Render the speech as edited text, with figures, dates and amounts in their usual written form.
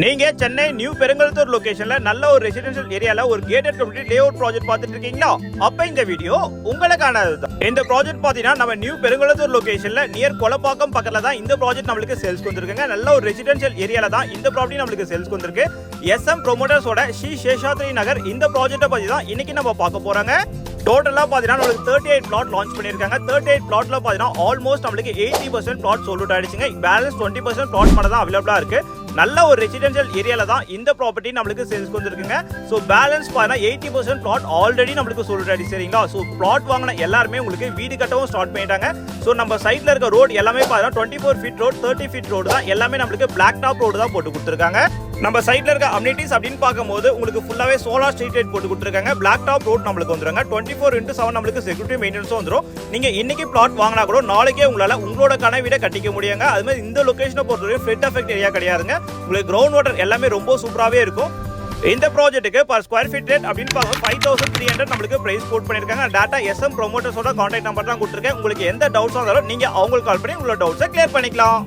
நீங்க சென்னை நியூ பெருங்கலத்தூர் லொகேஷன்ல நல்ல ஒரு ரெசிடென்ஷியல் ஏரியால ஒரு கேட்டட் கம்யூனிட்டி லேஅவுட் ப்ராஜெக்ட் பார்த்துட்டு இருக்கீங்களா? அப்ப இந்த வீடியோ உங்களுக்கானது. இந்த ப்ராஜெக்ட் பாத்தீங்கன்னா நம்ம நியூ பெருங்கலத்தூர் லொகேஷன்ல நியர் கொலப்பாக்கம் பக்கத்துல தான் இந்த ப்ராஜெக்ட் நம்மளுக்கு சேல்ஸ்க்கு வந்திருக்குங்க. நல்ல ஒரு ரெசிடென்ஷியல் ஏரியால தான் இந்த ப்ராப்பர்ட்டி நம்மளுக்கு சேல்ஸ்க்கு வந்திருக்கு. SM ப்ரோமோட்டர்ஸோட ஸ்ரீ சேஷாத்ரி நகர் இந்த ப்ராஜெக்ட்டை பத்தி தான் இன்னைக்கு நம்ம பார்க்க போறாங்க. டோட்டலா பாத்தீங்கன்னா நம்மளுக்கு 38 பிளாட் லான்ச் பண்ணிருக்காங்க. 38 பிளாட்ல பாத்தீங்கன்னா ஆல்மோஸ்ட் நம்மளுக்கு 80% பிளாட் சோல்ட் அவுட் ஆயிடுச்சுங்க. பேலன்ஸ் 20% பிளாட் மட்டும் தான் அவைலபிளா இருக்கு. நல்ல ஒரு ரெசிடென்ஷியல் ஏரியால தான் இந்த ப்ராப்பர்ட்டி நம்மளுக்கு சேல்ஸ்க்கு வந்திருக்குங்க. ஸோ பேலன்ஸ் பார்த்தா 80% பிளாட் ஆல்ரெடி நம்மளுக்கு சோல்ட் ஆயிடுச்சு. சரிங்களா? ஸோ பிளாட் வாங்கின எல்லாருமே உங்களுக்கு வீடு கட்டவும் ஸ்டார்ட் பண்ணிட்டாங்க. ஸோ நம்ம சைட்ல இருக்க ரோடு எல்லாமே பார்த்தீங்கன்னா 24 ஃபீட் ரோடு 30 ஃபீட் ரோடு தான் எல்லாமே நம்மளுக்கு பிளாக் டாப் ரோடு தான் போட்டு கொடுத்துருக்காங்க. நம்ம சைட்ல இருக்க அம்யூனிட்டிஸ் அப்படின்னு பார்க்கும்போது உங்களுக்கு ஃபுல்லாவே சோலார் ஸ்ட்ரீட் லைட் போட்டு கொடுத்துருக்காங்க. பிளாக் டாப் ரோட் நம்மளுக்கு வந்துருங்க. 24x7 நம்மளுக்கு செக்யூரிட்டி மெயின்டெனன்ஸும் வந்துடும். நீங்க இன்னைக்கு பிளாட் வாங்கினா கூட நாளைக்கே உங்களால உங்களோட கனவு வீட கட்டிக்க முடியுங்க. அது மாதிரி இந்த லொகேஷனை பொறுத்தவரை ஃபிளட் எஃபெக்ட் ஏரியா கிடையாதுங்க. உங்களுக்கு கிரவுண்ட் வாட்டர் எல்லாமே ரொம்ப சூப்பராகவே இருக்கும். இந்த ப்ராஜெக்ட்டுக்கு பர் ஸ்கொயர் ஃபீட் ரேட் அப்படின்னு பார்க்கும்போது 5300 நம்மளுக்கு பிரைஸ் கோட் பண்ணிருக்காங்க. டாட்டா SM ப்ரோமோட்டர்ஸோட கான்டாக்ட் நம்பர் தான் கொடுத்துருக்கேன். உங்களுக்கு எந்த டவுட்ஸாக இருந்தாலும் நீங்க அவங்களுக்கு கால் பண்ணி உங்களோட டவுட்ஸை கிளியர் பண்ணிக்கலாம்.